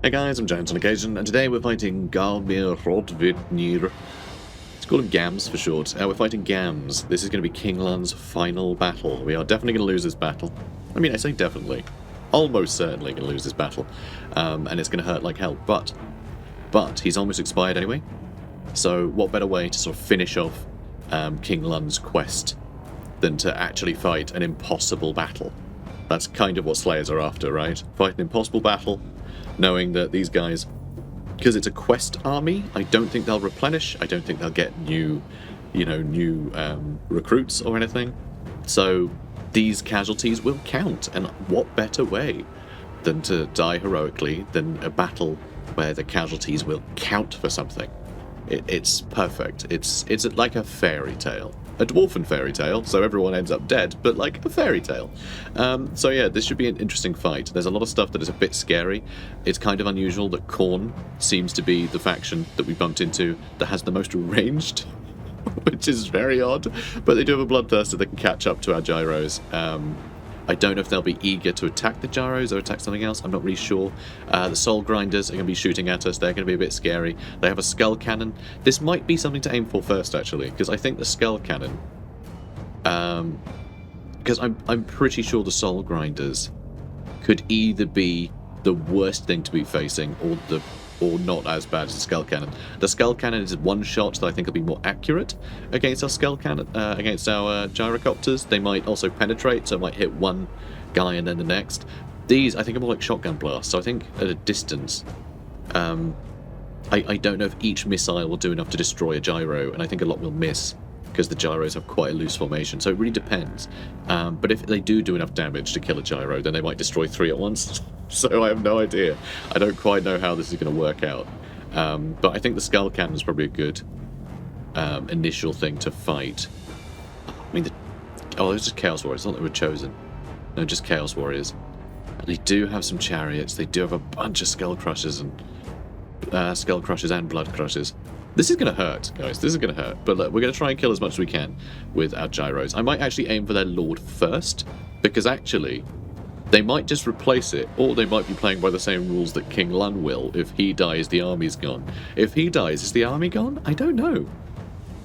Hey guys, I'm Giant on Occasion, and today we're fighting Garmir Rodvidnir. Let's call him Gams for short. We're fighting Gams. This is going to be King Lunn's final battle. We are definitely going to lose this battle. I mean, I say definitely. Almost certainly going to lose this battle. And it's going to hurt like hell. But he's almost expired anyway. So what better way to sort of finish off King Lunn's quest than to actually fight an impossible battle? That's kind of what Slayers are after, right? Fight an impossible battle, knowing that these guys, because it's a quest army, I don't think they'll replenish. I don't think they'll get new recruits or anything. So these casualties will count, and what better way than to die heroically than a battle where the casualties will count for something? It's perfect. It's like a fairy tale. A dwarven fairy tale, so everyone ends up dead, but like a fairy tale. So yeah, this should be an interesting fight. There's a lot of stuff that is a bit scary. It's kind of unusual that Khorne seems to be the faction that we bumped into that has the most ranged, which is very odd, but they do have a bloodthirster that can catch up to our gyros. I don't know if they'll be eager to attack the gyros or attack something else. I'm not really sure. The soul grinders are going to be shooting at us. They're going to be a bit scary. They have a skull cannon. This might be something to aim for first, actually, because I think the skull cannon... because I'm pretty sure the soul grinders could either be the worst thing to be facing or not as bad as the skull cannon. The skull cannon is one shot that I think will be more accurate against our skull cannon, against our gyrocopters. They might also penetrate, so it might hit one guy and then the next. These, I think, are more like shotgun blasts. So I think at a distance, I don't know if each missile will do enough to destroy a gyro, and I think a lot will miss because the gyros have quite a loose formation. So it really depends. But if they do enough damage to kill a gyro, then they might destroy 3 at once. So I have no idea. I don't quite know how this is going to work out. But I think the skull cannon is probably a good initial thing to fight. I mean, there's just Chaos Warriors. It's not that we're chosen. No, just Chaos Warriors. And they do have some chariots. They do have a bunch of Skull Crushers and Blood Crushers. This is going to hurt, guys. This is going to hurt. But look, we're going to try and kill as much as we can with our gyros. I might actually aim for their lord first, because actually they might just replace it, or they might be playing by the same rules that King Lunn will. If he dies, the army's gone. If he dies, is the army gone? I don't know.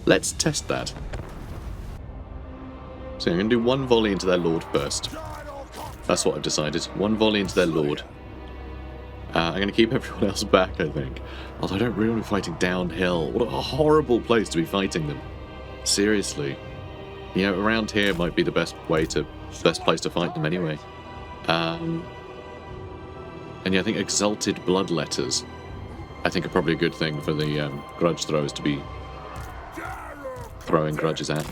Let's test that. So I'm going to do one volley into their lord first. That's what I've decided. One volley into their lord. I'm going to keep everyone else back, I think. Although I don't really want to be fighting downhill. What a horrible place to be fighting them. Seriously. You know, around here might be the best place to fight them anyway. And yeah, I think Exalted Bloodletters, I think, are probably a good thing for the grudge throwers to be throwing grudges at.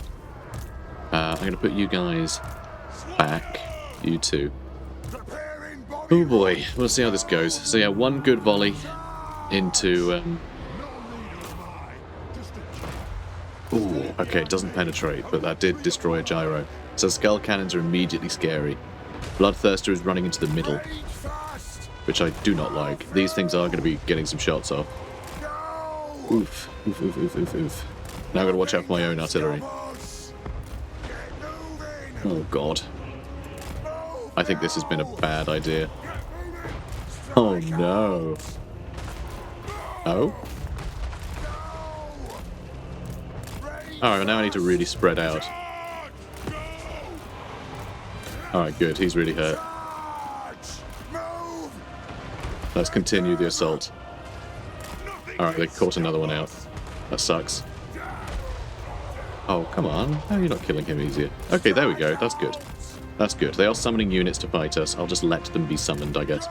I'm going to put you guys back. You two. Oh boy, we'll see how this goes. So yeah, one good volley into... Ooh, okay, it doesn't penetrate, but that did destroy a gyro. So skull cannons are immediately scary. Bloodthirster is running into the middle, which I do not like. These things are going to be getting some shots off. Oof, oof, oof, oof, oof, oof. Now I've got to watch out for my own artillery. Oh god. I think this has been a bad idea. Oh no. Oh? Alright, now I need to really spread out. Alright, good. He's really hurt. Let's continue the assault. Alright, they caught another one out. That sucks. Oh, come on. How are you not killing him easier? Okay, there we go. That's good. That's good. They are summoning units to fight us. I'll just let them be summoned, I guess.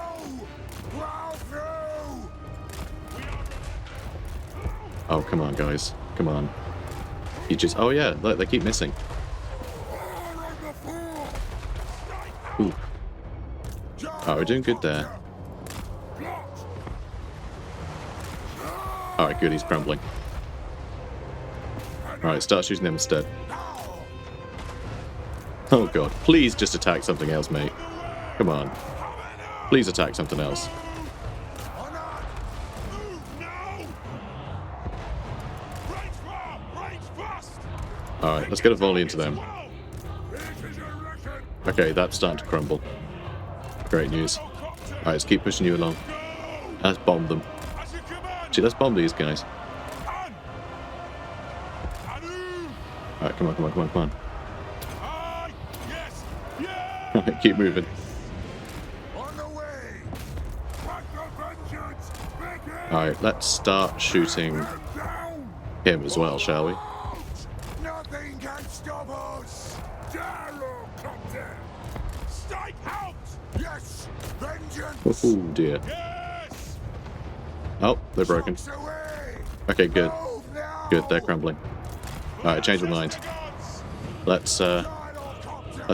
Oh, come on, guys. Come on. You just... Oh, yeah. Look, they keep missing. Ooh. Oh, we're doing good there. Alright, good. He's crumbling. Alright, start shooting them instead. Oh god, please just attack something else, mate. Come on. Please attack something else. Alright, let's get a volley into them. Okay, that's starting to crumble. Great news. Alright, let's keep pushing you along. Let's bomb them. Actually, let's bomb these guys. Alright, come on. Alright, keep moving. Alright, let's start shooting him as well, shall we? Nothing can stop us! Strike out! Yes! Vengeance! Oh dear. Yes! Oh, they're broken. Okay, good. Good, they're crumbling. Alright, change my mind. Let's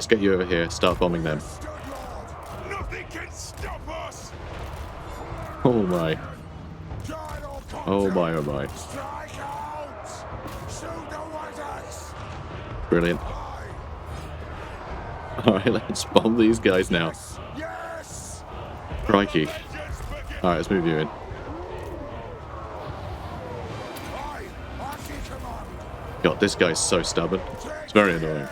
get you over here, start bombing them. Nothing can stop us! Oh my. Oh my, oh my. Strike out! Shoot the wizards! Brilliant. Alright, let's bomb these guys now. Yes! Crikey. Alright, let's move you in. God, this guy's so stubborn. It's very annoying.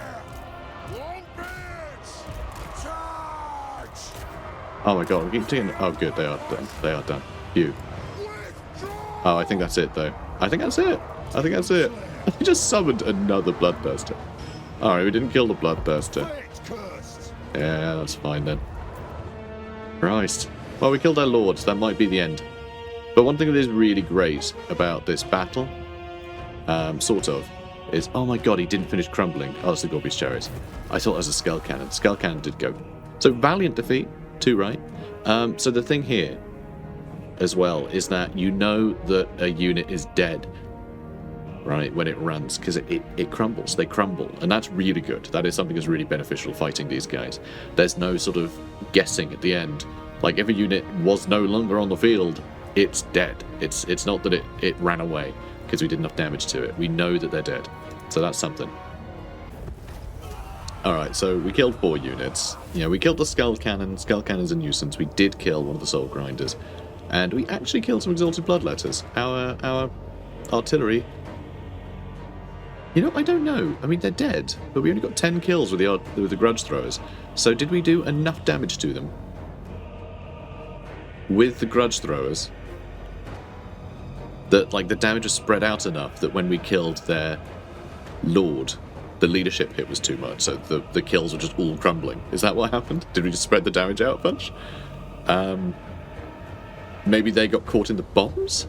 Oh my god, we keep doing... Oh good, they are done. They are done. Phew. Oh, I think that's it though. I think that's it. We just summoned another Bloodthirster. Alright, we didn't kill the Bloodthirster. Yeah, that's fine then. Christ. Well, we killed our lords. That might be the end. But one thing that is really great about this battle, sort of, is... Oh my god, he didn't finish crumbling. Oh, it's the Gorby's Chariots. I thought it was a Skull Cannon. Skull Cannon did go. So, valiant defeat. 2, right? So the thing here, as well, is that you know that a unit is dead, right, when it runs, because it crumbles. They crumble, and that's really good. That is something that's really beneficial fighting these guys. There's no sort of guessing at the end. Like, if a unit was no longer on the field, it's dead. It's not that it ran away because we did enough damage to it. We know that they're dead. So that's something. Alright, so we killed 4 units. Yeah, we killed the Skull Cannon. Skull Cannon's a nuisance. We did kill one of the Soul Grinders. And we actually killed some Exalted Bloodletters. Our artillery... You know, I don't know. I mean, they're dead. But we only got 10 kills with the Grudge Throwers. So did we do enough damage to them? With the Grudge Throwers? That, like, the damage was spread out enough that when we killed their Lord... the leadership hit was too much, so the kills were just all crumbling. Is that what happened? Did we just spread the damage out a bunch? Maybe they got caught in the bombs?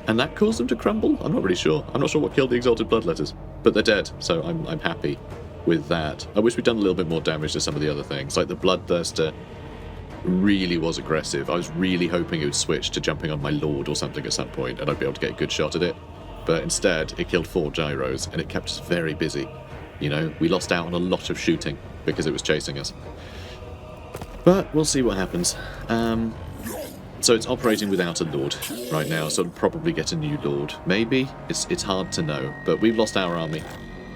And that caused them to crumble? I'm not really sure. I'm not sure what killed the Exalted Bloodletters. But they're dead, so I'm happy with that. I wish we'd done a little bit more damage to some of the other things. Like the Bloodthirster really was aggressive. I was really hoping it would switch to jumping on my Lord or something at some point, and I'd be able to get a good shot at it. But instead, it killed 4 gyros, and it kept us very busy. You know, we lost out on a lot of shooting because it was chasing us. But we'll see what happens. So it's operating without a lord right now, so it'll probably get a new lord. Maybe? It's hard to know, but we've lost our army.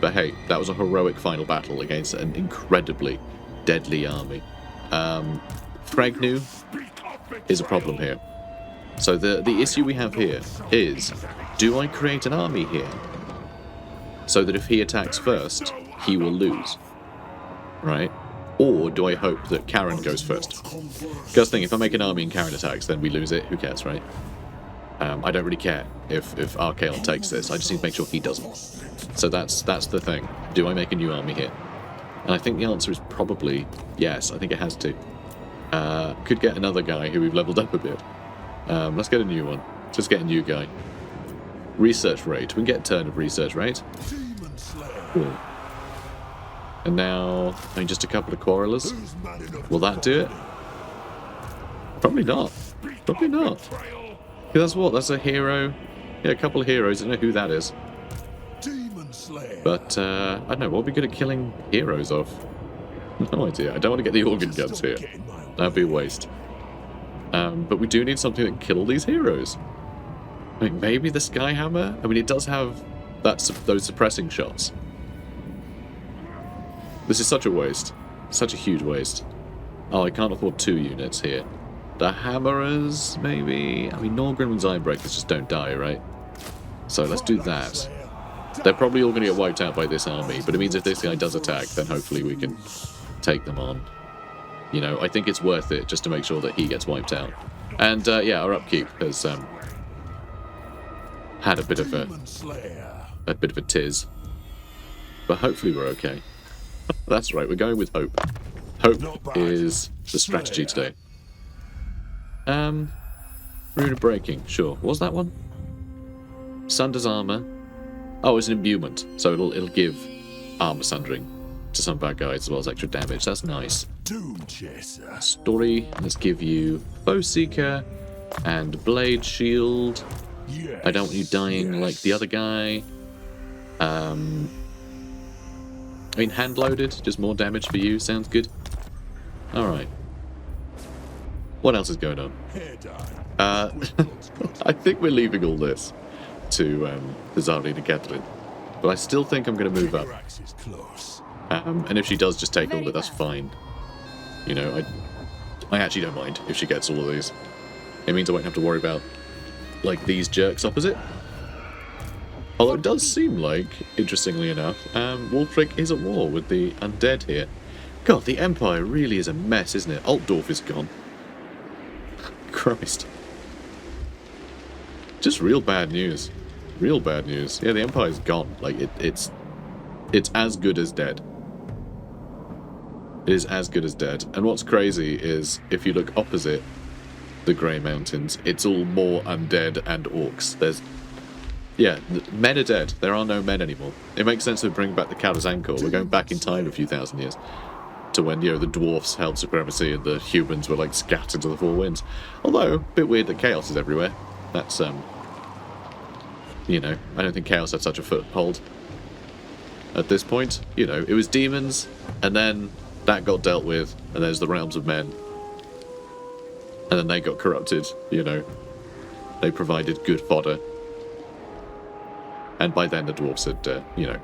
But hey, that was a heroic final battle against an incredibly deadly army. Fragnu is a problem here. So the issue we have here is, do I create an army here so that if he attacks first, he will lose, right? Or do I hope that Karen goes first? Because if I make an army and Karen attacks, then we lose it. Who cares, right? I don't really care if Archaon takes this. I just need to make sure he doesn't. So that's the thing. Do I make a new army here? And I think the answer is probably yes. I think it has to. Could get another guy who we've leveled up a bit. Let's get a new one. Just get a new guy. Research rate. We can get a turn of research rate. Cool. And now, I mean, just a couple of quarrelers. Will that do it? Probably not. Probably not. That's what? That's a hero. Yeah, a couple of heroes. I don't know who that is. But, I don't know. What would be good at killing heroes of? No idea. I don't want to get the organ guns here. That'd be a waste. But we do need something that can kill all these heroes. I mean, maybe the Skyhammer? I mean, it does have those suppressing shots. This is such a waste. Such a huge waste. Oh, I can't afford 2 units here. The Hammerers, maybe? I mean, Norgrim's Eyebreakers just don't die, right? So let's do that. They're probably all going to get wiped out by this army, but it means if this guy does attack, then hopefully we can take them on. You know, I think it's worth it just to make sure that he gets wiped out. And yeah, our upkeep has had a bit of a tiz, but hopefully we're okay. That's right, we're going with hope. Hope is the strategy today. Rune of breaking, sure. What was that one? Sunder's armor. Oh, it's an imbuement, so it'll give armor sundering to some of our guys as well as extra damage. That's nice. Doom chaser. Story. Let's give you bow seeker and blade shield. Yes, I don't want you dying like the other guy. I mean, hand loaded, just more damage for you. Sounds good. All right. What else is going on? I think we're leaving all this to Zareen and Catherine, but I still think I'm going to move up. And if she does just take all of it, that's fine. You know, I actually don't mind if she gets all of these. It means I won't have to worry about, like, these jerks opposite. Although it does seem like, interestingly enough, Wolfric is at war with the undead here. God, the Empire really is a mess, isn't it? Altdorf is gone. Christ. Just real bad news. Real bad news. Yeah, the Empire's gone. Like, it's as good as dead. It is as good as dead. And what's crazy is, if you look opposite the Grey Mountains, it's all more undead and orcs. There's... Yeah, men are dead. There are no men anymore. It makes sense to bring back the Kalazankor. We're going back in time a few thousand years. To when, you know, the dwarfs held supremacy and the humans were, like, scattered to the four winds. Although, a bit weird that chaos is everywhere. That's, you know, I don't think chaos had such a foothold at this point. You know, it was demons, and then that got dealt with, and there's the realms of men. And then they got corrupted, you know. They provided good fodder. And by then the dwarfs had, you know,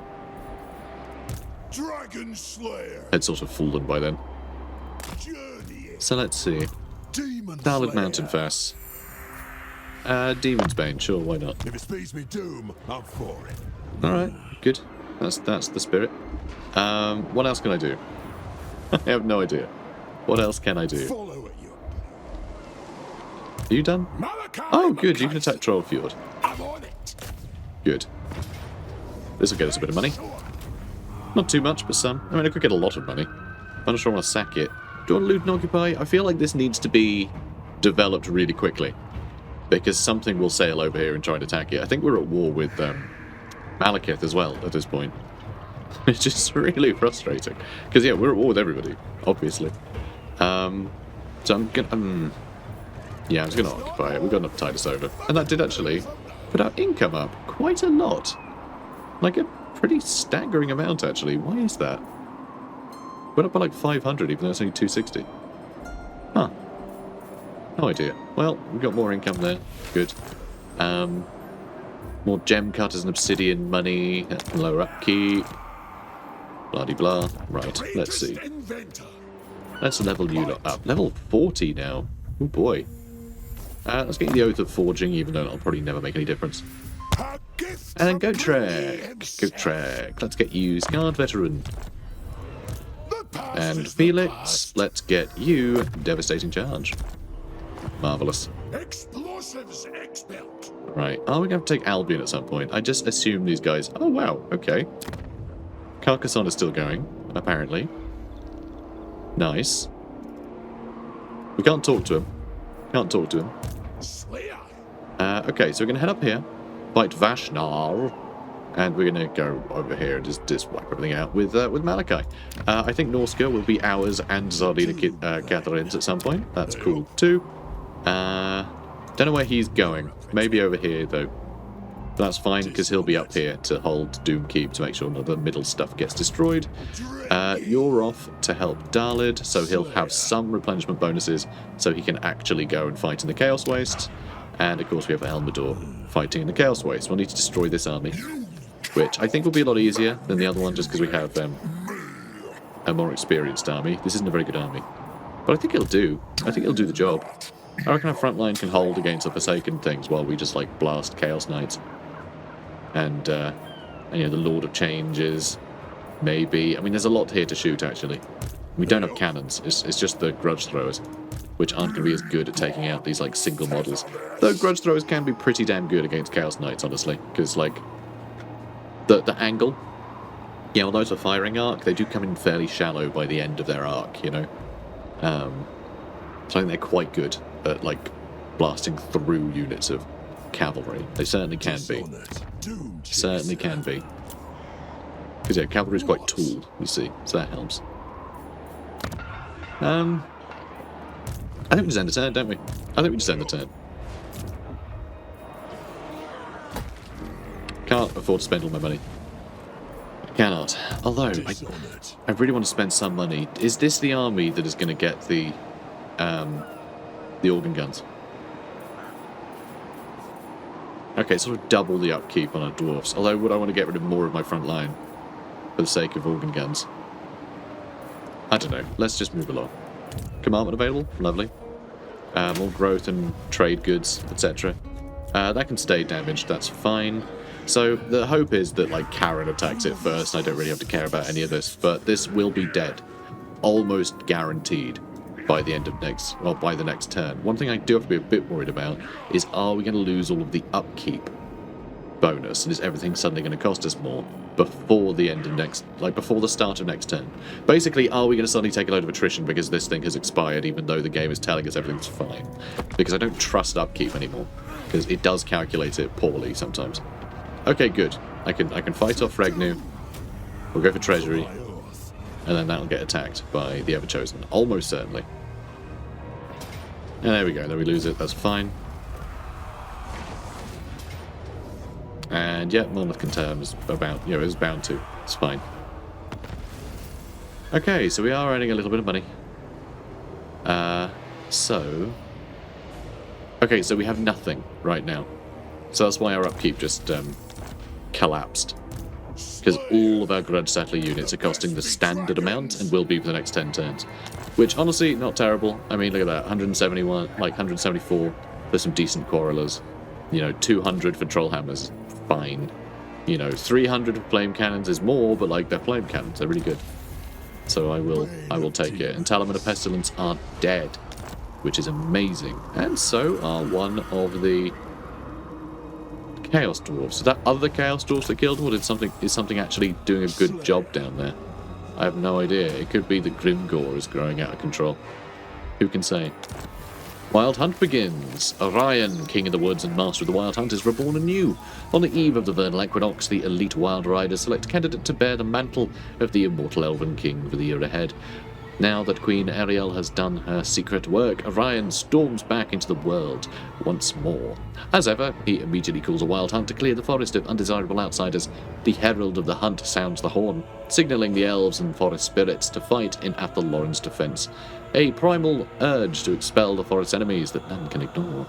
Dragon Slayer. had sort of fallen by then. So let's see. Demon Dalid Slayer. Mountain Fast. Demon's Bane, sure, why not? If it speeds me doom, I'm for it. Alright, good. That's the spirit. What else can I do? I have no idea. What else can I do? Follow it, you. Are you done? Malakai Oh, good, you can Makaisson. attack Trollfjord. I'm on it. Good. This will get us a bit of money. Not too much, but some. I mean, I could get a lot of money. I'm not sure I want to sack it. Do you want to loot and occupy? I feel like this needs to be developed really quickly, because something will sail over here and try and attack it. I think we're at war with Malekith as well at this point. It's just really frustrating. Because, yeah, we're at war with everybody, obviously. So I'm gonna... yeah, I'm just going to occupy it. We've got enough to tide us over. And that did actually put our income up quite a lot. Like a pretty staggering amount, actually. Why is that? Went up by like 500, even though it's only 260. Huh. No idea. Well, we've got more income there. Good. More gem cutters and obsidian money. Lower upkeep. Blah-de-blah. Right, let's see. Inventor. Let's level you lot up. Level 40 now. Oh boy. Let's get the Oath of Forging, even though it'll probably never make any difference. A gift And then from Gotrek. Grungi himself. Gotrek. Let's get you Scarred Veteran. The past And is the Felix, past. let's get you Devastating Charge. Marvellous. Explosives expert. Right, are we going to take Albion at some point? I just assume these guys... Oh, wow, okay. Carcassonne is still going, apparently. Nice. We can't talk to him. Can't talk to him. Slayer. Okay, so we're going to head up here, fight Vashnar, and we're going to go over here and just wipe everything out with Malakai. I think Norska will be ours and Zardina Catherine's at some point. That's cool too. Don't know where he's going. Maybe over here though. But that's fine because he'll be up here to hold Doom Keep to make sure none of the middle stuff gets destroyed. You're off to help Dalid, so he'll have some replenishment bonuses so he can actually go and fight in the Chaos Waste. And of course we have Elmador fighting in the Chaos Waste. We'll need to destroy this army, which I think will be a lot easier than the other one just because we have a more experienced army. This isn't a very good army, but I think it'll do. I think it'll do the job. I reckon our front line can hold against the Forsaken things while we just like blast Chaos Knights. And you know, the Lord of Changes, maybe. I mean, there's a lot here to shoot actually. We don't have cannons. It's just the grudge throwers, which aren't going to be as good at taking out these like single models. Though grudge throwers can be pretty damn good against Chaos Knights, honestly, because like the angle. Yeah, although it's a firing arc, they do come in fairly shallow by the end of their arc, you know. So I think they're quite good at like blasting through units of cavalry. They certainly can be. Certainly can be. Because yeah, cavalry's quite tall, you see, so that helps. I think we just end the turn, don't we? I think we just end the turn. Can't afford to spend all my money. Cannot. Although, I really want to spend some money. Is this the army that is going to get the organ guns? Okay, sort of double the upkeep on our dwarfs. Although, would I want to get rid of more of my front line for the sake of organ guns? I don't know. Let's just move along. Commandment available? Lovely. More growth and trade goods, etc. That can stay damaged. That's fine. So the hope is that like Karen attacks it first. I don't really have to care about any of this, but this will be dead, almost guaranteed by the end of by the next turn. One thing I do have to be a bit worried about is, are we going to lose all of the upkeep bonus, and is everything suddenly going to cost us more before the end of before the start of next turn? Basically, are we going to suddenly take a load of attrition because this thing has expired, even though the game is telling us everything's fine? Because I don't trust upkeep anymore, because it does calculate it poorly sometimes. Okay, good. I can fight off Regnu. We'll go for Treasury. And then that'll get attacked by the Everchosen. Almost certainly. And there we go. Then we lose it. That's fine. And yeah, Monmouth Conterm is about, is bound to. It's fine. Okay, so we are earning a little bit of money. Okay, so we have nothing right now. So that's why our upkeep just collapsed. Because all of our Grudge Settler units are costing the standard amount and will be for the next 10 turns. Which, honestly, not terrible. I mean, look at that. 171, like 174 for some decent Quarrelers. 200 for Trollhammers. Fine. 300 for Flame Cannons is more, but like, they're Flame Cannons. They're really good. So I will take it. And Talaman of Pestilence are dead, which is amazing. And so are one of the Chaos Dwarves. So that other Chaos Dwarves that killed them, or is something actually doing a good job down there? I have no idea. It could be that Grimgore is growing out of control. Who can say? Wild Hunt begins. Orion, King of the Woods and Master of the Wild Hunt, is reborn anew. On the eve of the Vernal Equinox, the elite Wild Riders select a candidate to bear the mantle of the immortal Elven King for the year ahead. Now that Queen Ariel has done her secret work, Orion storms back into the world once more. As ever, he immediately calls a wild hunt to clear the forest of undesirable outsiders. The Herald of the Hunt sounds the horn, signalling the elves and forest spirits to fight in Athel Loren's defense. A primal urge to expel the forest enemies that none can ignore.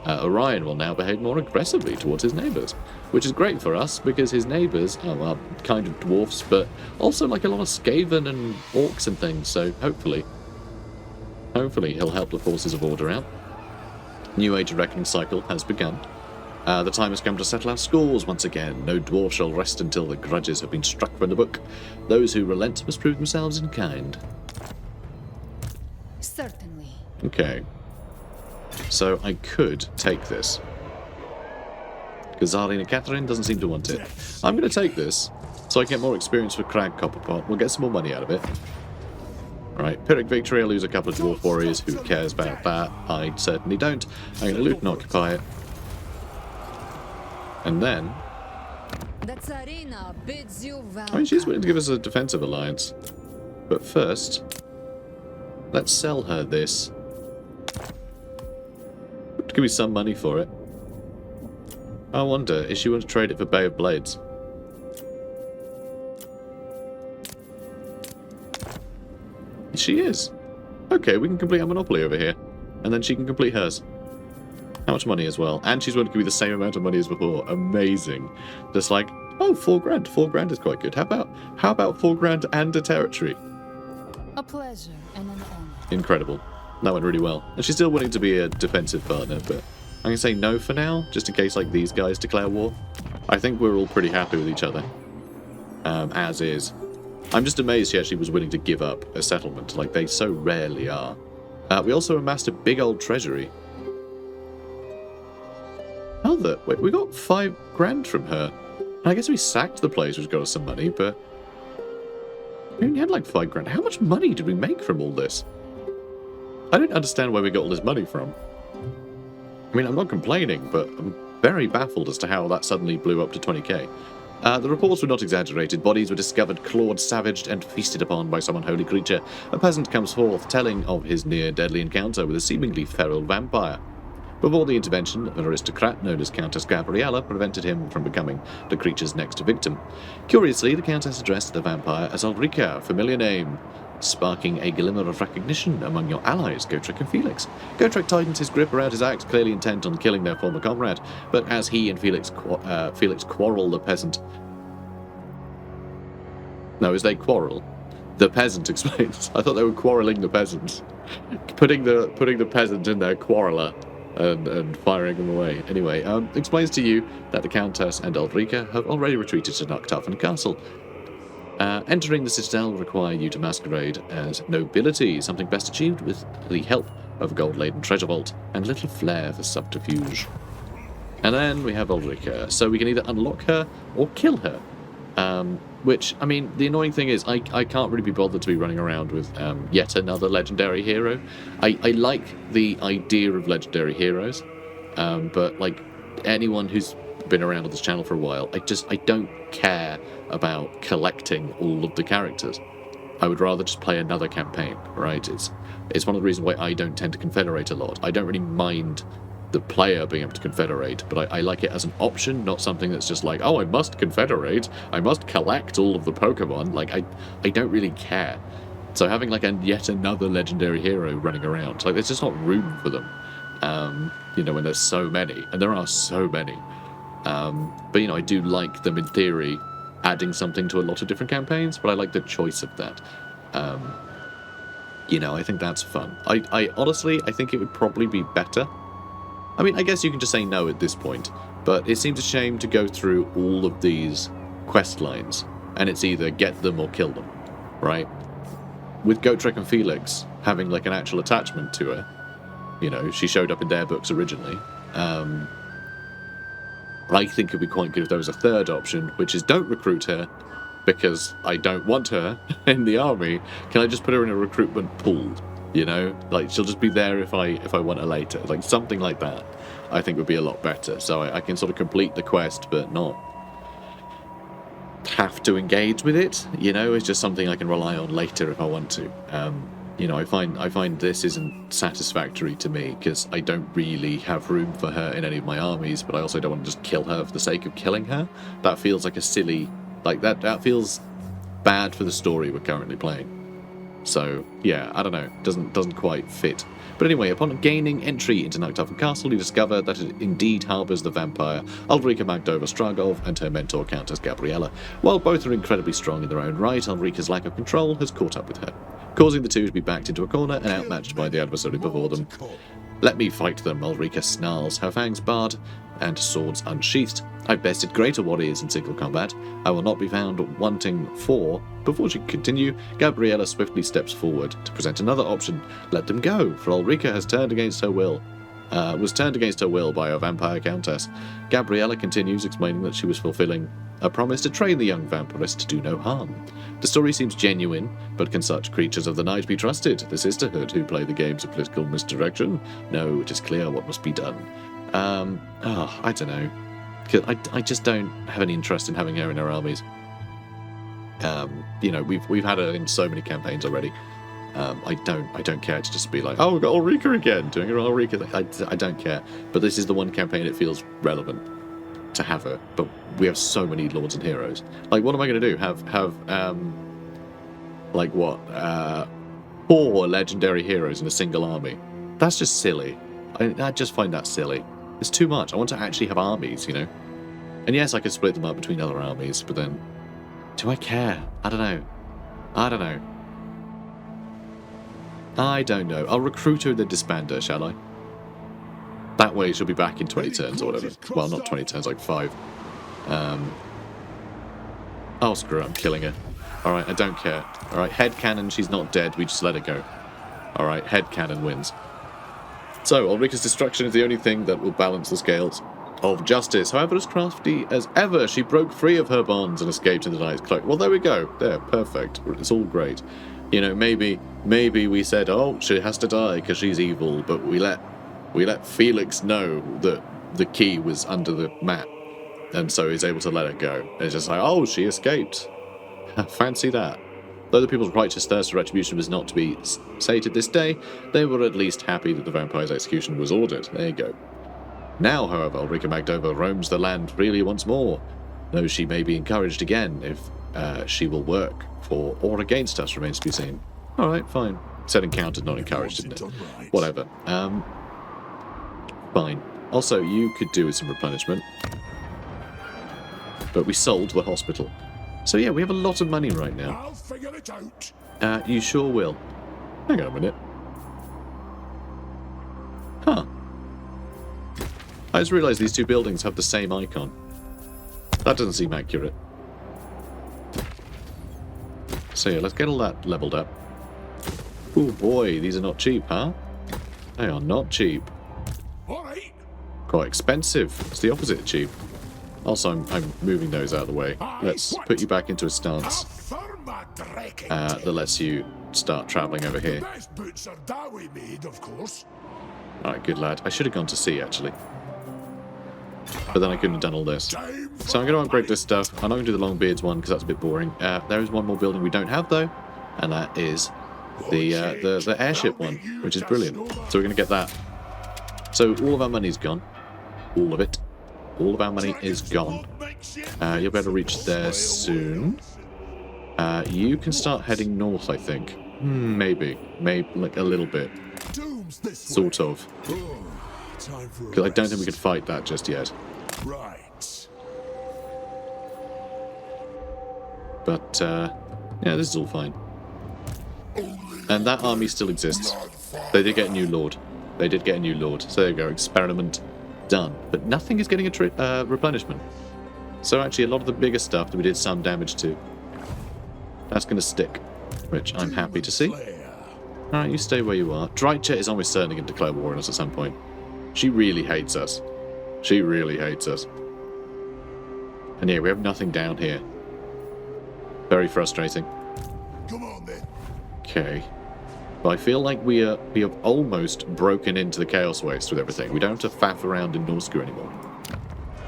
Orion will now behave more aggressively towards his neighbours, which is great for us because his neighbours are kind of dwarfs, but also like a lot of Skaven and orcs and things, so hopefully he'll help the forces of order out. New Age of Reckoning cycle has begun. The time has come to settle our scores once again. No dwarf shall rest until the grudges have been struck from the book. Those who relent must prove themselves in kind. Certainly. Okay. So I could take this. Because Zarlina Catherine doesn't seem to want it. I'm going to take this, so I get more experience with Crag Copperpot. We'll get some more money out of it. Alright, Pyrrhic Victory, I'll lose a couple of Dwarf Warriors. Who cares about that? I certainly don't. I'm going to loot and occupy it. And then... I mean, she's willing to give us a defensive alliance. But first, let's sell her this. Give me some money for it. I wonder, is she want to trade it for Bay of Blades? She is. Okay, we can complete our monopoly over here. And then she can complete hers. How much money as well? And she's willing to give me the same amount of money as before. Amazing. Just like, oh, 4 grand. 4 grand is quite good. How about 4 grand and a territory? A pleasure and an honor. Incredible. That went really well. And she's still willing to be a defensive partner, but I'm going to say no for now, just in case like these guys declare war. I think we're all pretty happy with each other. As is. I'm just amazed she actually was willing to give up a settlement, like they so rarely are. We also amassed a big old treasury. Oh, wait, we got 5 grand from her. I guess we sacked the place, which got us some money, but we only had like 5 grand. How much money did we make from all this? I don't understand where we got all this money from. I mean, I'm not complaining, but I'm very baffled as to how that suddenly blew up to 20k. The reports were not exaggerated. Bodies were discovered, clawed, savaged, and feasted upon by some unholy creature. A peasant comes forth, telling of his near-deadly encounter with a seemingly feral vampire. Before the intervention of an aristocrat known as Countess Gabriella prevented him from becoming the creature's next victim. Curiously, the Countess addressed the vampire as Alria, a familiar name, sparking a glimmer of recognition among your allies, Gotrek and Felix. Gotrek tightened his grip around his axe, clearly intent on killing their former comrade, but as he and Felix quarrel, the peasant... No, as they quarrel, the peasant explains. I thought they were quarrelling the peasants. Putting the peasant in their quarreler and firing them away. Anyway, explains to you that the Countess and Alria have already retreated to Knocktuffin Castle. Entering the citadel will require you to masquerade as nobility, something best achieved with the help of a gold-laden treasure vault and a little flair for subterfuge. And then we have Alria, so we can either unlock her or kill her. Which, I mean, the annoying thing is I can't really be bothered to be running around with yet another legendary hero. I like the idea of legendary heroes, but like anyone who's been around on this channel for a while, I don't care about collecting all of the characters. I would rather just play another campaign, right? It's one of the reasons why I don't tend to confederate a lot. I don't really mind the player being able to confederate, but I like it as an option, not something that's just like, oh, I must confederate, I must collect all of the Pokemon. Like, I don't really care. So having like yet another legendary hero running around, like there's just not room for them. When there's so many, and there are so many. But I do like them in theory adding something to a lot of different campaigns, but I like the choice of that. I think that's fun. I honestly, I think it would probably be better. I mean, I guess you can just say no at this point, but it seems a shame to go through all of these quest lines, and it's either get them or kill them, right? With Gotrek and Felix having like an actual attachment to her, she showed up in their books originally. I think it'd be quite good if there was a third option, which is don't recruit her, because I don't want her in the army. Can I just put her in a recruitment pool? Like she'll just be there if I want her later, like something like that. I think would be a lot better. So I can sort of complete the quest, but not have to engage with it. It's just something I can rely on later if I want to. I find this isn't satisfactory to me because I don't really have room for her in any of my armies, but I also don't want to just kill her for the sake of killing her. That feels like a silly, like that feels bad for the story we're currently playing. So, yeah, I don't know, doesn't quite fit. But anyway, upon gaining entry into Knocktuffin Castle, you discover that it indeed harbours the vampire Ulrika Magdova-Stragov and her mentor Countess Gabriella. While both are incredibly strong in their own right, Ulrika's lack of control has caught up with her, causing the two to be backed into a corner and outmatched by the adversary before them. Let me fight them, Ulrika snarls, her fangs bared and swords unsheathed. I've bested greater warriors in single combat. I will not be found wanting for... Before she can continue, Gabriella swiftly steps forward to present another option. Let them go, for Ulrika has turned against her will. Was turned against her will by a vampire countess. Gabriella continues, explaining that she was fulfilling a promise to train the young vampiress to do no harm. The story seems genuine, but can such creatures of the night be trusted? The sisterhood who play the games of political misdirection? No, it is clear what must be done. I don't know. I just don't have any interest in having her in our armies. We've had her in so many campaigns already. I don't care to just be like, oh, we've got Ulrika again, doing her Ulrika thing. I don't care. But this is the one campaign it feels relevant to have her. But we have so many lords and heroes. Like, what am I going to do? Have 4 legendary heroes in a single army? That's just silly. I just find that silly. It's too much. I want to actually have armies, And yes, I could split them up between other armies, but then... Do I care? I don't know. I don't know. I'll recruit her and then disband her, shall I? That way she'll be back in 20 turns or whatever. Well, not 20 turns, like 5. Oh, screw it, I'm killing her. Alright, I don't care. Alright, head cannon, she's not dead, we just let her go. Alright, head cannon wins. So, Ulrika's destruction is the only thing that will balance the scales of justice. However, as crafty as ever, she broke free of her bonds and escaped in the night's cloak. Well, there we go. There, perfect. It's all great. You know, maybe we said, oh, she has to die because she's evil, but we let Felix know that the key was under the mat, and so he's able to let her go. And it's just like, oh, she escaped. Fancy that. Though the people's righteous thirst for retribution was not to be sated this day, they were at least happy that the vampire's execution was ordered. There you go. Now, however, Ulrika Magdova roams the land freely once more, though she may be encouraged again if she will work for or against us remains to be seen. Alright, fine. Said encountered, not encouraged, didn't it? Whatever. Fine. Also, you could do with some replenishment. But we sold the hospital. So yeah, we have a lot of money right now. I'll figure it out. You sure will. Hang on a minute. Huh. I just realised these two buildings have the same icon. That doesn't seem accurate. So yeah, let's get all that leveled up. Oh boy, these are not cheap, huh? They are not cheap. Alright. Quite expensive. It's the opposite of cheap. Also, I'm moving those out of the way. Let's put you back into a stance that lets you start travelling over here. Best boots are Dawi made, of course. Alright, good lad. I should have gone to sea, actually. But then I couldn't have done all this. So I'm going to upgrade this stuff. I'm not going to do the Longbeards one because that's a bit boring. There is one more building we don't have, though. And that is the airship one, which is brilliant. So we're going to get that. So all of our money's gone. All of it. All of our money is gone. You'll be able to reach there soon. You can start heading north, I think. Maybe. Maybe, like, a little bit. Sort of. Because I don't think we could fight that just yet. Right. But, yeah, this is all fine. And that army still exists. They did get a new lord. They did get a new lord. So there you go, experiment done. But nothing is getting a replenishment. So actually a lot of the bigger stuff that we did some damage to, that's going to stick, which I'm happy to see. Alright, you stay where you are. Drycha is almost certainly going to declare war on us at some point. She really hates us. She really hates us. And yeah, we have nothing down here. Very frustrating. Come on then. Okay. But I feel like we have almost broken into the Chaos Waste with everything. We don't have to faff around in Norsku anymore.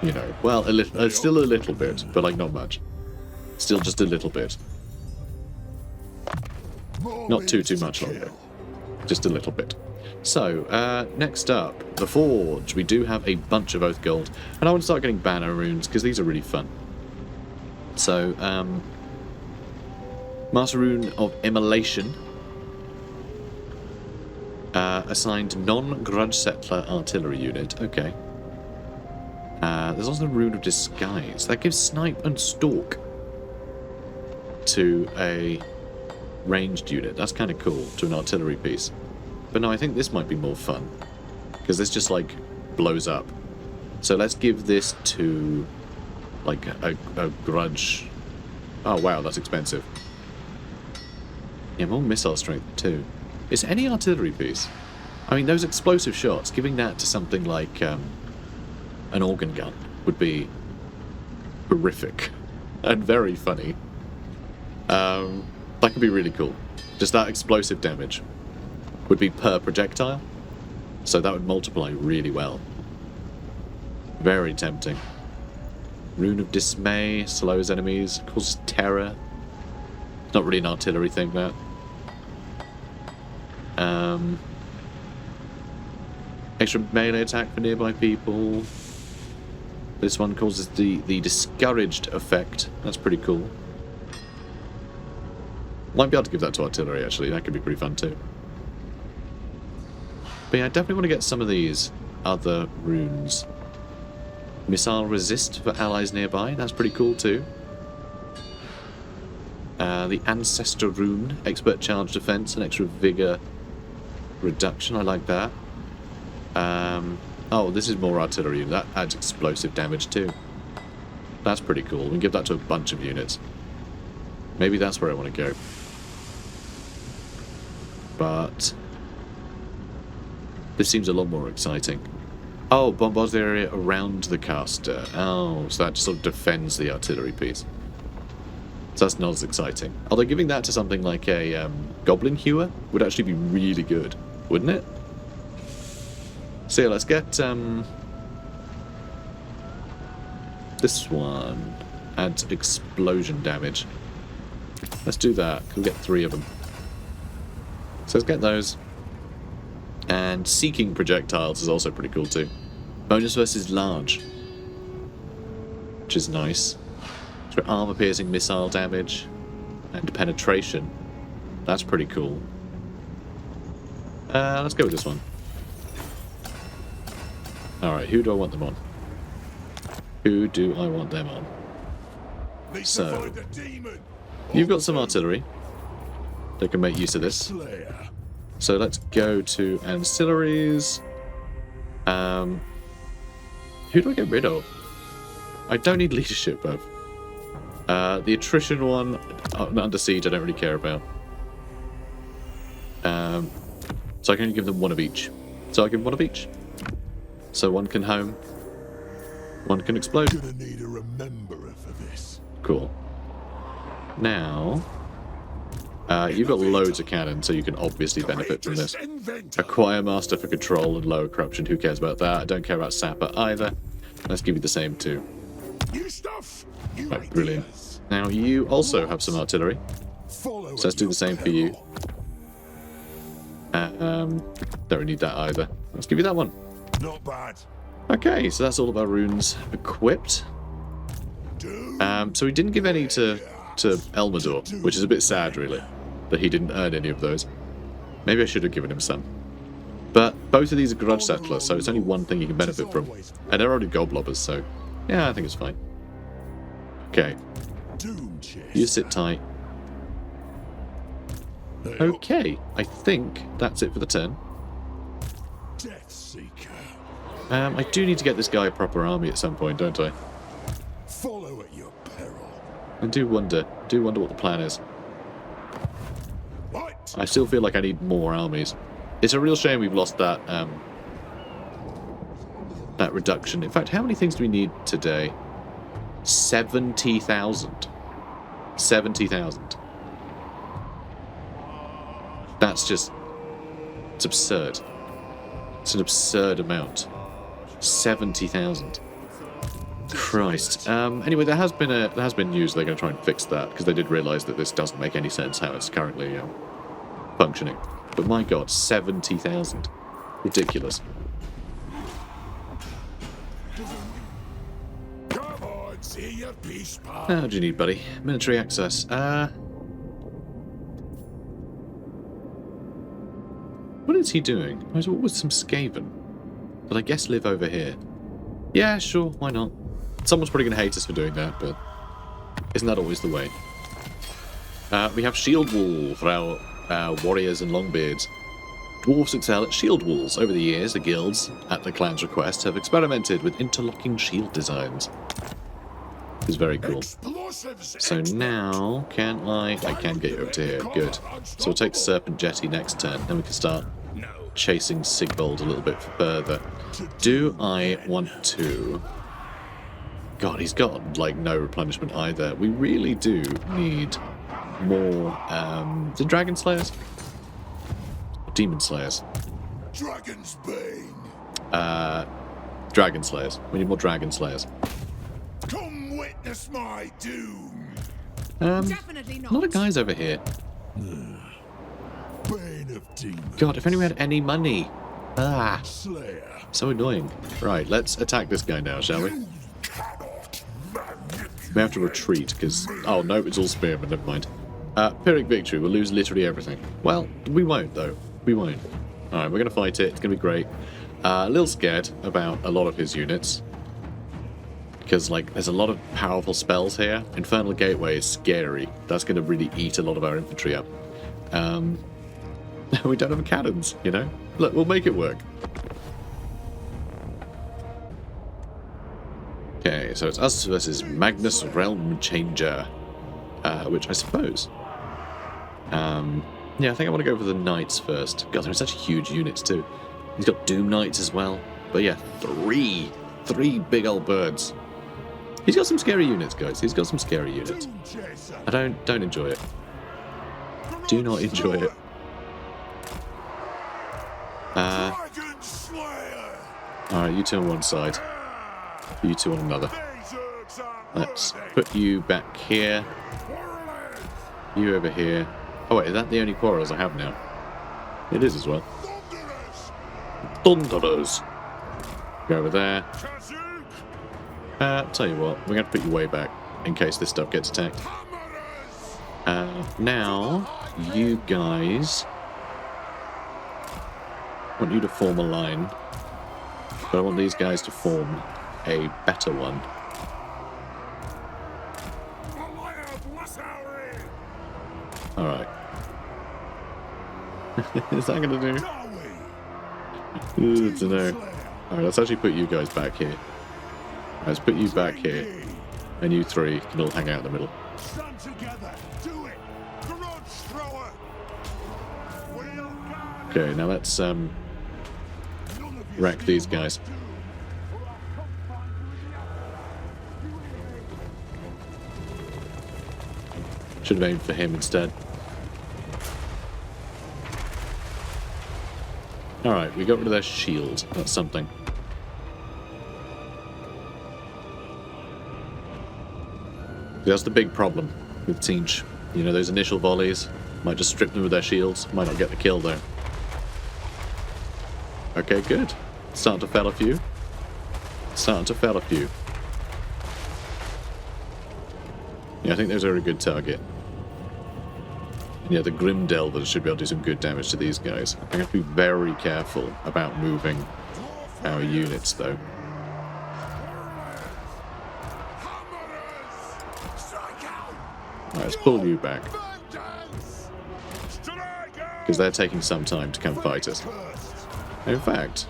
You know, well, still a little bit, but like not much. Still just a little bit. Not too much longer. Just a little bit. So, next up, the Forge. We do have a bunch of Oath Gold. And I want to start getting banner runes, because these are really fun. So, Master Rune of Immolation. Assigned non-grudge settler artillery unit. Okay. There's also the Rune of Disguise. That gives Snipe and Stalk to a ranged unit. That's kind of cool, to an artillery piece. But no, I think this might be more fun, because this just, like, blows up. So let's give this to, like, a grudge. Oh, wow, that's expensive. Yeah, more missile strength, too. Is any artillery piece? I mean, those explosive shots, giving that to something like an organ gun would be horrific and very funny. That could be really cool. Just that explosive damage would be per projectile, so that would multiply really well. Very tempting. Rune of Dismay slows enemies, causes terror. It's not really an artillery thing, that. Extra melee attack for nearby people. This one causes the discouraged effect. That's pretty cool. Might be able to give that to artillery, actually. That could be pretty fun, too. But yeah, I definitely want to get some of these other runes. Missile resist for allies nearby. That's pretty cool, too. The Ancestor Rune. Expert charge defense and extra vigor reduction. I like that. Oh, this is more artillery. That adds explosive damage, too. That's pretty cool. We can give that to a bunch of units. Maybe that's where I want to go. But this seems a lot more exciting. Oh, bombard the area around the caster. Oh, so that just sort of defends the artillery piece. So that's not as exciting. Although giving that to something like a goblin hewer would actually be really good, wouldn't it? So yeah, let's get this one. Adds explosion damage. Let's do that. We'll get 3 of them. So let's get those. And seeking projectiles is also pretty cool too. Bonus versus large, which is nice. So armor piercing missile damage and penetration. That's pretty cool. Let's go with this one. Alright, who do I want them on? Who do I want them on? So, you've got some artillery that can make use of this. So let's go to ancillaries. Who do I get rid of? I don't need leadership, Bev. The attrition one, under siege, I don't really care about. So I can only give them 1 of each. So I give 1 of each. So 1 can home, 1 can explode. Gonna need a rememberer for this. Cool. Now, you've got loads of cannon, so you can obviously benefit from this. Acquire Master for control and lower corruption. Who cares about that? I don't care about Sapper either. Let's give you the same too. New stuff. New Right, brilliant. ideas. Now you also have some artillery, Follow so let's do the same for you. Don't really need that either. Let's give you that one. Not bad. Okay, so that's all of our runes equipped. So we didn't give any to Elmador, which is a bit sad, really, that he didn't earn any of those. Maybe I should have given him some. But both of these are grudge settlers, so it's only one thing you can benefit from. And they're already goblobbers, so yeah, I think it's fine. Okay, Doom chest. you sit tight. Okay, I think that's it for the turn. Death Seeker. I do need to get this guy a proper army at some point, don't I? Follow at your peril. I do wonder what the plan is. What? I still feel like I need more armies. It's a real shame we've lost that that reduction. In fact, how many things do we need today? 70,000. 70,000. That's just... it's absurd. It's an absurd amount. 70,000. Christ. Anyway, there has been news they're going to try and fix that, because they did realise that this doesn't make any sense how it's currently functioning. But my god, 70,000. Ridiculous. Come on, see your peace, pal. How do you need, buddy? Military access. What is he doing? What was some Skaven? But I guess live over here. Yeah, sure, why not? Someone's probably going to hate us for doing that, but isn't that always the way? We have shield wall for our warriors and longbeards. Dwarfs excel at shield walls. Over the years, the guilds, at the clan's request, have experimented with interlocking shield designs. It's very cool. Explosives. So now, I can get you over to here. Good. So we'll take Serpent Jetty next turn, then we can start No. chasing Sigbold a little bit further. Do I want to... God, he's got, like, no replenishment either. We really do need more, the Dragon Slayers? Demon Slayers. Dragon's Bane. Dragon Slayers. We need more Dragon Slayers. Come witness my doom. Definitely A not. lot of guys over here. Bane of demons. God, if only we had any money. Ah, Slayer. so annoying. Right, let's attack this guy now, shall we? You cannot manipulate. We have to retreat, because... oh, no, it's all spearmen, never mind. Pyrrhic victory, we'll lose literally everything. Well, we won't, though. We won't. Alright, we're going to fight it. It's going to be great. A little scared about a lot of his units. Because, like, there's a lot of powerful spells here. Infernal Gateway is scary. That's going to really eat a lot of our infantry up. We don't have cannons, you know? Look, we'll make it work. Okay, so it's us versus Magnus Realm Changer. which I suppose... yeah, I think I want to go for the Knights first. God, they're such huge units too. He's got Doom Knights as well. But yeah, three big old birds. He's got some scary units, guys. He's got some scary units. I don't enjoy it. Do not enjoy it. Alright, you two on one side. You two on another. Let's put you back here. You over here. Oh wait, is that the only quarrels I have now? It is as well. Thunderers. Go over there. Tell you what, we're going to put you way back in case this stuff gets attacked. Now, you guys... I want you to form a line. But I want these guys to form a better one. Alright. Is that going to do? I don't know. Alright, let's actually put you guys back here. Let's put you back here. And you three can all hang out in the middle. Okay, now let's wreck these guys. Should have aimed for him instead. Alright, we got rid of their shield. That's something. That's the big problem with Tzeentch. You know, those initial volleys. Might just strip them of their shields. Might not get the kill though. Okay, good. Starting to fell a few. Starting to fell a few. Yeah, I think those are a good target. Yeah, the Grim Delvers should be able to do some good damage to these guys. I have to be very careful about moving our units, though. Right, let's pull you back. Because they're taking some time to come fight us. In fact,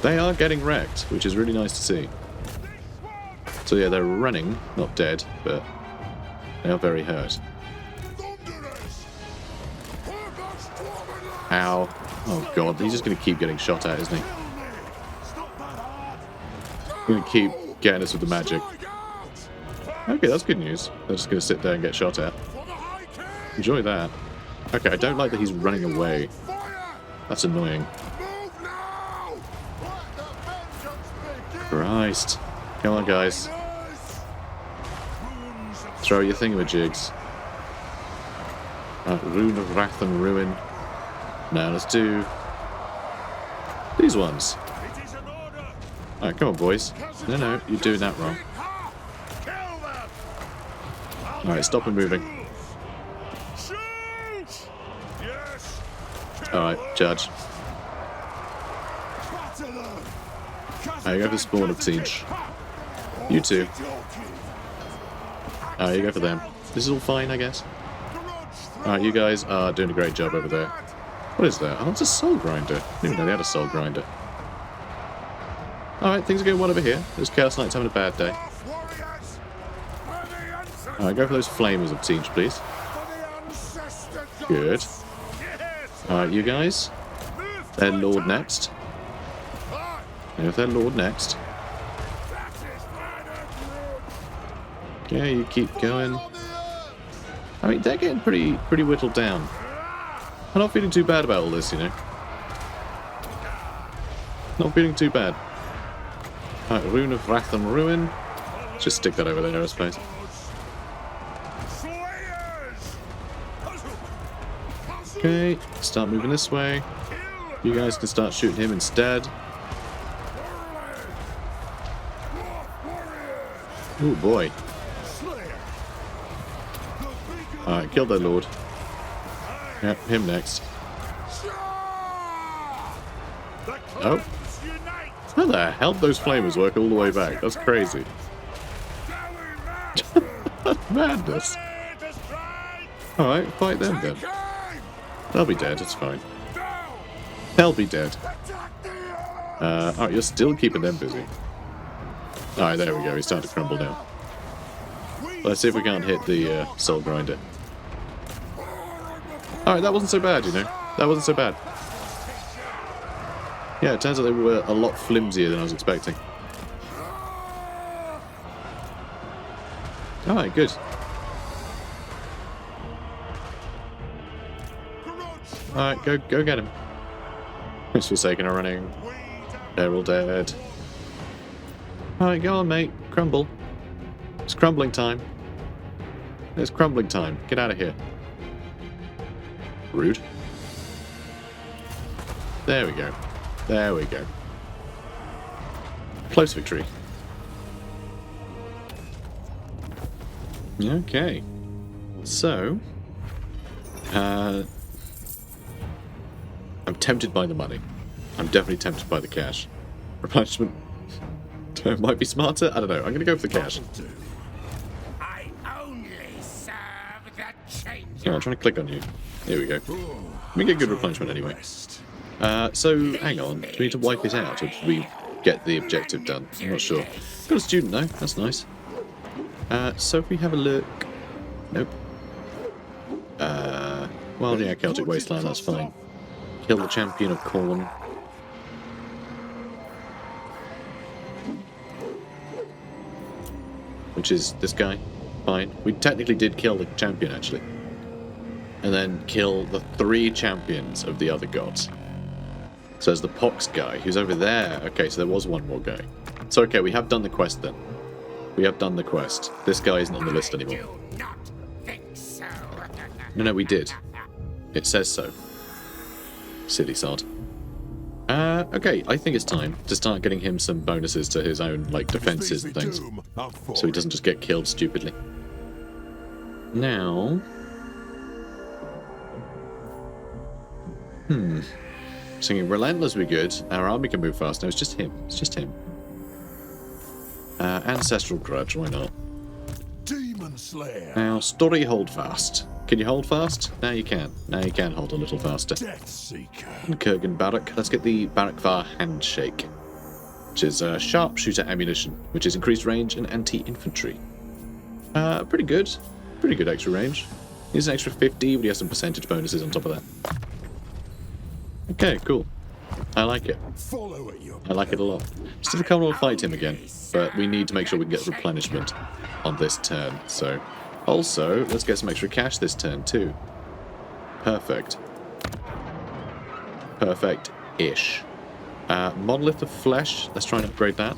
they are getting wrecked, which is really nice to see. So yeah, they're running, not dead, but they are very hurt. Ow. Oh god, he's just going to keep getting shot at, isn't he? He's going to keep getting us with the magic. Okay, that's good news. They're just going to sit there and get shot at. Enjoy that. Okay, I don't like that he's running away. That's annoying. Christ. Come on, guys. Throw your thingamajigs. Rune of Wrath and Ruin. Now let's do these ones. Alright, come on, boys. No, you're doing that wrong. Alright, stop and moving. Alright, charge. Alright, go for the spawn of Tzeentch. You two. Alright, you go for them. This is all fine, I guess. Alright, you guys are doing a great job over there. What is that? Oh, it's a soul grinder. I didn't even know they had a soul grinder. Alright, things are going well over here. Those Chaos Knights having a bad day. Alright, go for those flamers of Tzeentch, please. Good. Alright, you guys. Their Lord next. There's their Lord next. Yeah, you keep going. I mean, they're getting pretty whittled down. I'm not feeling too bad about all this, you know. Not feeling too bad. Alright, Rune of Wrath and Ruin. Just stick that over there, I suppose. Okay, start moving this way. You guys can start shooting him instead. Oh boy. Alright, kill their lord. Yep, him next. Oh. How the hell did those flamers work all the way back? That's crazy. Madness. Alright, fight them then. They'll be dead, it's fine. They'll be dead. Alright, you're still keeping them busy. Alright, there we go, he's starting to crumble now. Let's see if we can't hit the soul grinder. Alright, that wasn't so bad, you know. That wasn't so bad. Yeah, it turns out they were a lot flimsier than I was expecting. Alright, good. Alright, go get him. This Forsaken are running. They're all dead. Alright, go on, mate. Crumble. It's crumbling time. It's crumbling time. Get out of here. Rude. There we go. There we go. Close victory. Okay. So, I'm tempted by the money. I'm definitely tempted by the cash. Replenishment might be smarter. I don't know. I'm going to go for the cash. I only serve the change. Yeah, I'm trying to click on you. Here we go. We get good replenishment anyway. So, hang on. Do we need to wipe it out, or did we get the objective done? I'm not sure. Got a student, though. That's nice. So if we have a look... Nope. Well, yeah, Celtic Wasteland, that's fine. Kill the champion of Corn. Which is this guy. Fine. We technically did kill the champion, actually. And then kill the 3 champions of the other gods. So there's the Pox guy, who's over there. Okay, so there was one more guy. So okay, we have done the quest then. We have done the quest. This guy isn't on the list anymore. Do not think so. No, we did. It says so. Silly sod. Okay, I think it's time to start getting him some bonuses to his own, like, defenses and things. So he doesn't just get killed stupidly. Now... Singing Relentless would be good. Our army can move fast. No, it's just him. It's just him. Ancestral Grudge, why not? Demon Slayer. Now, Story Hold Fast. Can you hold fast? Now you can. Now you can hold a little faster. Death Seeker. And Kurgan Barak. Let's get the Barakvar Handshake, which is sharpshooter ammunition, which is increased range and anti-infantry. Pretty good. Pretty good extra range. He's an extra 50, but he has some percentage bonuses on top of that. Okay, cool. I like it. Follow at your I like it a lot. Still can't all fight him again, but we need to make sure we can get replenishment on this turn. So, also, let's get some extra cash this turn too. Perfect. Perfect-ish. Monolith of Flesh. Let's try and upgrade that.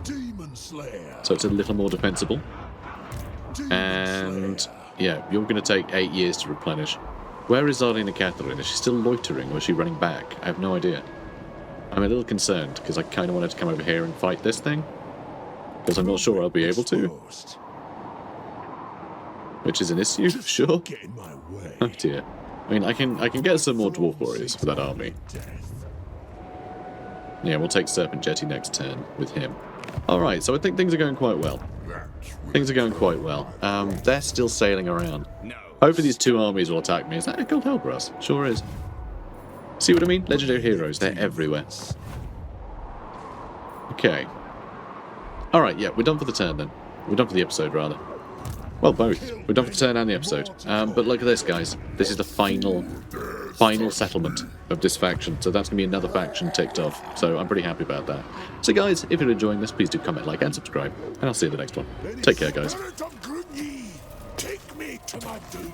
Demon Slayer. So it's a little more defensible. And yeah, you're going to take 8 years to replenish. Where is Arlena Catherine? Is she still loitering or is she running back? I have no idea. I'm a little concerned because I kind of wanted to come over here and fight this thing. Because I'm not sure I'll be able to. Which is an issue, sure. Get in my way. Oh dear. I mean, I can get some more Dwarf Warriors for that army. Yeah, we'll take Serpent Jetty next turn with him. Alright, so I think things are going quite well. Things are going quite well. They're still sailing around. Hopefully these 2 armies will attack me. Is that a Gold Hellbrass? Sure is. See what I mean? Legendary heroes, they're everywhere. Okay. Alright, yeah, we're done for the turn then. We're done for the episode, rather. Well, both. We're done for the turn and the episode. But look at this, guys. This is the final settlement of this faction. So that's going to be another faction ticked off. So I'm pretty happy about that. So guys, if you're enjoying this, please do comment, like, and subscribe. And I'll see you in the next one. Take care, guys. Spirit of Grungi. Take me to my doom.